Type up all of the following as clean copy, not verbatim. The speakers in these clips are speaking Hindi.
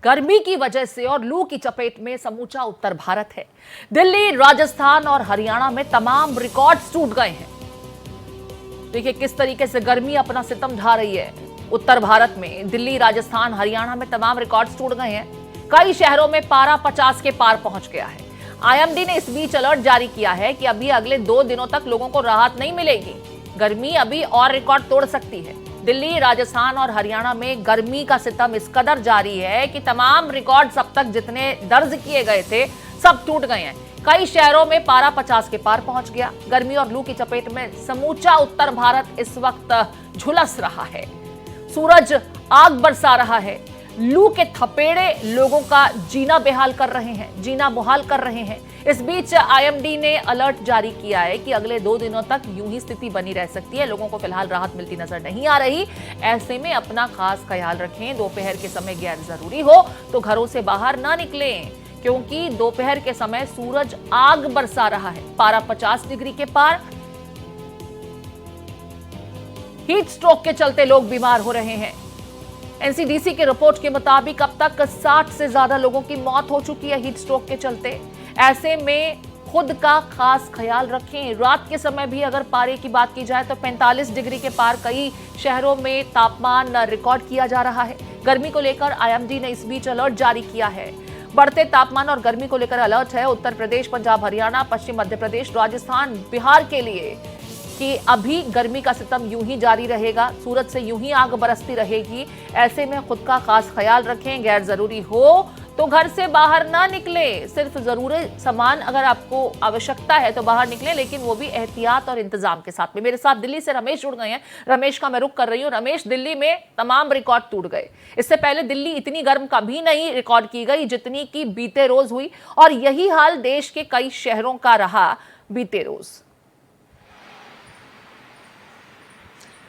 गर्मी की वजह से और लू की चपेट में समूचा उत्तर भारत है। दिल्ली, राजस्थान और हरियाणा में तमाम रिकॉर्ड्स टूट गए हैं। देखिए किस तरीके से गर्मी अपना सितम ढा रही है। उत्तर भारत में दिल्ली, राजस्थान, हरियाणा में तमाम रिकॉर्ड्स टूट गए हैं। कई शहरों में पारा 50 के पार पहुंच गया है। आईएमडी ने इस बीच अलर्ट जारी किया है कि अभी अगले 2 दिनों तक लोगों को राहत नहीं मिलेगी। गर्मी अभी और रिकॉर्ड तोड़ सकती है। दिल्ली, राजस्थान और हरियाणा में गर्मी का सितम इस कदर जारी है कि तमाम रिकॉर्ड्स अब तक जितने दर्ज किए गए थे सब टूट गए हैं। कई शहरों में पारा 50 के पार पहुंच गया। गर्मी और लू की चपेट में समूचा उत्तर भारत इस वक्त झुलस रहा है। सूरज आग बरसा रहा है। लू के थपेड़े लोगों का जीना बेहाल कर रहे हैं, जीना मुहाल कर रहे हैं। इस बीच आईएमडी ने अलर्ट जारी किया है कि अगले 2 दिनों तक यूं ही स्थिति बनी रह सकती है। लोगों को फिलहाल राहत मिलती नजर नहीं आ रही। ऐसे में अपना खास ख्याल रखें। दोपहर के समय गैर जरूरी हो तो घरों से बाहर ना निकलें, क्योंकि दोपहर के समय सूरज आग बरसा रहा है। पारा 50 डिग्री के पार। हीट स्ट्रोक के चलते लोग बीमार हो रहे हैं। एनसीडीसी की रिपोर्ट के मुताबिक अब तक 60 से ज्यादा लोगों की मौत हो चुकी है हीट स्ट्रोक के चलते। ऐसे में खुद का खास ख्याल रखें। रात के समय भी अगर पारे की बात की जाए तो 45 डिग्री के पार कई शहरों में तापमान रिकॉर्ड किया जा रहा है। गर्मी को लेकर आईएमडी ने इस बीच अलर्ट जारी किया है। बढ़ते तापमान और गर्मी को लेकर अलर्ट है उत्तर प्रदेश, पंजाब, हरियाणा, पश्चिम मध्य प्रदेश, राजस्थान, बिहार के लिए कि अभी गर्मी का सितम यूं ही जारी रहेगा। सूरज से यूं ही आग बरसती रहेगी। ऐसे में खुद का खास ख्याल रखें। गैर जरूरी हो तो घर से बाहर ना निकले। सिर्फ जरूरी सामान अगर आपको आवश्यकता है तो बाहर निकले, लेकिन वो भी एहतियात और इंतजाम के साथ में। मेरे साथ दिल्ली से रमेश जुड़ गए हैं। रमेश का मैं रुख कर रही हूँ। रमेश, दिल्ली में तमाम रिकॉर्ड टूट गए। इससे पहले दिल्ली इतनी गर्म कभी नहीं रिकॉर्ड की गई जितनी की बीते रोज हुई, और यही हाल देश के कई शहरों का रहा बीते रोज।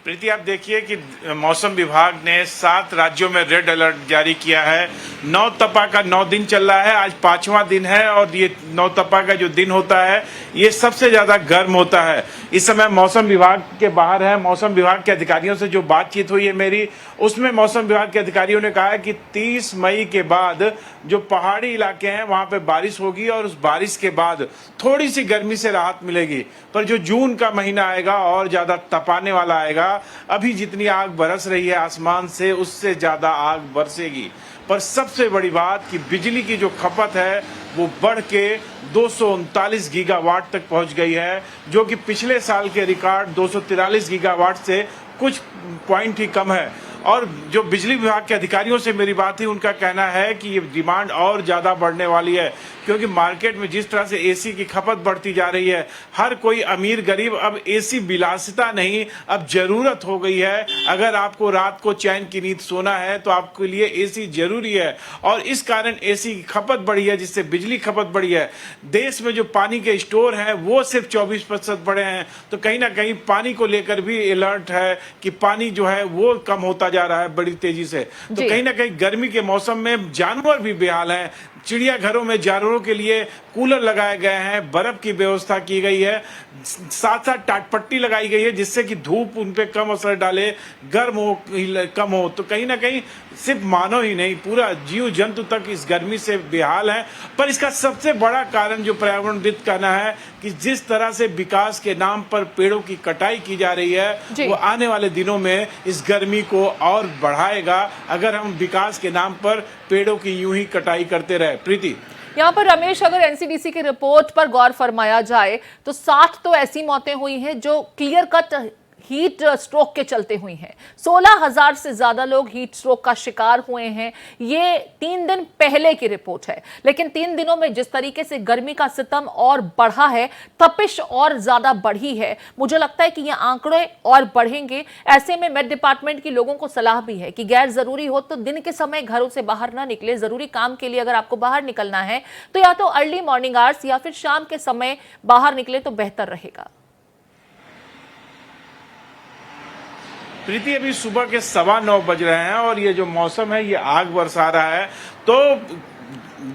प्रीति, आप देखिए कि मौसम विभाग ने 7 राज्यों में रेड अलर्ट जारी किया है। नौतपा का 9 दिन चल रहा है, आज 5वां दिन है, और ये नौतपा का जो दिन होता है ये सबसे ज्यादा गर्म होता है। इस समय मौसम विभाग के बाहर है। मौसम विभाग के अधिकारियों से जो बातचीत हुई है मेरी, उसमें मौसम विभाग के अधिकारियों ने कहा है कि 30 मई के बाद जो पहाड़ी इलाके हैं वहां पे बारिश होगी, और उस बारिश के बाद थोड़ी सी गर्मी से राहत मिलेगी। पर जो जून का महीना आएगा और ज्यादा तपाने वाला आएगा। अभी जितनी आग बरस रही है आसमान से, उससे ज्यादा आग बरसेगी। पर सबसे बड़ी बात कि बिजली की जो खपत है वो बढ़ के 239 गीगावाट तक पहुंच गई है, जो कि पिछले साल के रिकॉर्ड 243 गीगावाट से कुछ पॉइंट ही कम है। और जो बिजली विभाग के अधिकारियों से मेरी बात हुई, उनका कहना है कि ये डिमांड और ज़्यादा बढ़ने वाली है, क्योंकि मार्केट में जिस तरह से एसी की खपत बढ़ती जा रही है, हर कोई अमीर गरीब अब एसी विलासिता नहीं, अब ज़रूरत हो गई है। अगर आपको रात को चैन की नींद सोना है तो आपके लिए एसी जरूरी है, और इस कारण एसी की खपत बढ़ी है, जिससे बिजली खपत बढ़ी है। देश में जो पानी के स्टोर हैं वो सिर्फ 24% बढ़े हैं, तो कहीं ना कहीं पानी को लेकर भी अलर्ट है कि पानी जो है वो कम होता जा रहा है बड़ी तेजी से। तो कहीं ना कहीं गर्मी के मौसम में जानवर भी बेहाल हैं। चिड़ियाघरों में जानवरों के लिए कूलर लगाए गए हैं, बर्फ की व्यवस्था की गई है, साथ साथ टाटपट्टी लगाई गई है, जिससे कि धूप उन पे कम असर डाले, गर्म हो कम हो। तो कहीं ना कहीं सिर्फ मानव ही नहीं, पूरा जीव जंतु तक इस गर्मी से बेहाल है। पर इसका सबसे बड़ा कारण जो पर्यावरणविद कहना है कि जिस तरह से विकास के नाम पर पेड़ों की कटाई की जा रही है, वो आने वाले दिनों में इस गर्मी को और बढ़ाएगा, अगर हम विकास के नाम पर पेड़ों की यूं ही कटाई करते रहे। प्रीति, यहाँ पर रमेश, अगर एनसीडीसी की रिपोर्ट पर गौर फरमाया जाए तो 60 तो ऐसी मौतें हुई हैं जो क्लियर कट हीट स्ट्रोक के चलते हुई हैं। 16,000 से ज्यादा लोग हीट स्ट्रोक का शिकार हुए हैं। ये 3 दिन पहले की रिपोर्ट है, लेकिन 3 दिनों में जिस तरीके से गर्मी का सितम और बढ़ा है, तपिश और ज्यादा बढ़ी है, मुझे लगता है कि ये आंकड़े और बढ़ेंगे। ऐसे में मेट डिपार्टमेंट की लोगों को सलाह भी है कि गैर जरूरी हो तो दिन के समय घरों से बाहर ना निकले। जरूरी काम के लिए अगर आपको बाहर निकलना है तो या तो अर्ली मॉर्निंग आवर्स या फिर शाम के समय बाहर निकले तो बेहतर रहेगा। प्रीति, अभी सुबह के 9:15 बज रहे हैं और ये जो मौसम है ये आग बरसा रहा है। तो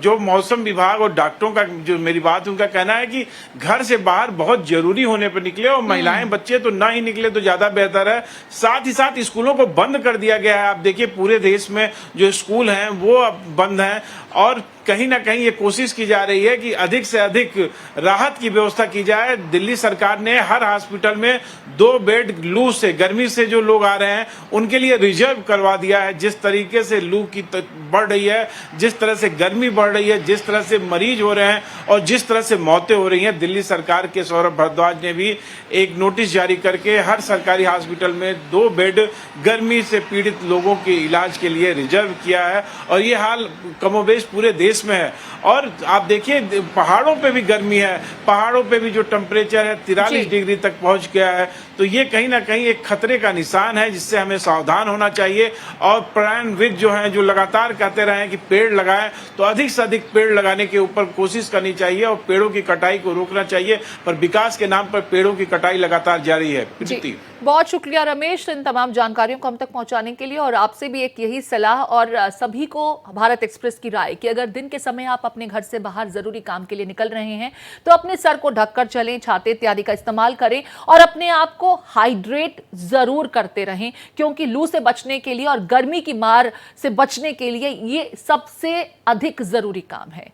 जो मौसम विभाग और डॉक्टरों का जो मेरी बात उनका कहना है कि घर से बाहर बहुत जरूरी होने पर निकले और महिलाएं बच्चे तो ना ही निकले तो ज्यादा बेहतर है। साथ ही साथ स्कूलों को बंद कर दिया गया है। आप देखिए पूरे देश में जो स्कूल हैं वो अब बंद हैं और कहीं ना कहीं ये कोशिश की जा रही है कि अधिक से अधिक राहत की व्यवस्था की जाए। दिल्ली सरकार ने हर हॉस्पिटल में 2 बेड लू से, गर्मी से जो लोग आ रहे हैं उनके लिए रिजर्व करवा दिया है। जिस तरीके से लू की बढ़ रही है, जिस तरह से गर्मी बढ़ रही है, जिस तरह से मरीज हो रहे हैं और जिस तरह से मौतें हो रही हैं, दिल्ली सरकार के सौरभ भारद्वाज ने भी एक नोटिस जारी करके हर सरकारी हॉस्पिटल में 2 बेड गर्मी से पीड़ित लोगों के इलाज के लिए रिजर्व किया है। और ये हाल कमोबेश पूरे देश में है। और आप देखिए पहाड़ों पे भी गर्मी है, पहाड़ों पे भी जो टेम्परेचर है 43 डिग्री तक पहुंच गया है। तो ये कहीं ना कहीं एक खतरे का निशान है जिससे हमें सावधान होना चाहिए। और पर्यावरणविद जो हैं जो लगातार कहते रहे हैं कि पेड़ लगाएं, तो अधिक से अधिक पेड़ लगाने के ऊपर कोशिश करनी चाहिए और पेड़ों की कटाई को रोकना चाहिए। पर विकास के नाम पर पेड़ों की कटाई लगातार जारी है। प्रीति, बहुत शुक्रिया रमेश इन तमाम जानकारियों को हम तक पहुंचाने के लिए। और आपसे भी एक यही सलाह और सभी को भारत एक्सप्रेस की राय कि अगर दिन के समय आप अपने घर से बाहर जरूरी काम के लिए निकल रहे हैं तो अपने सर को ढककर चलें, छाते इत्यादि का इस्तेमाल करें और अपने आप को हाइड्रेट जरूर करते रहें, क्योंकि लू से बचने के लिए और गर्मी की मार से बचने के लिए ये सबसे अधिक जरूरी काम है।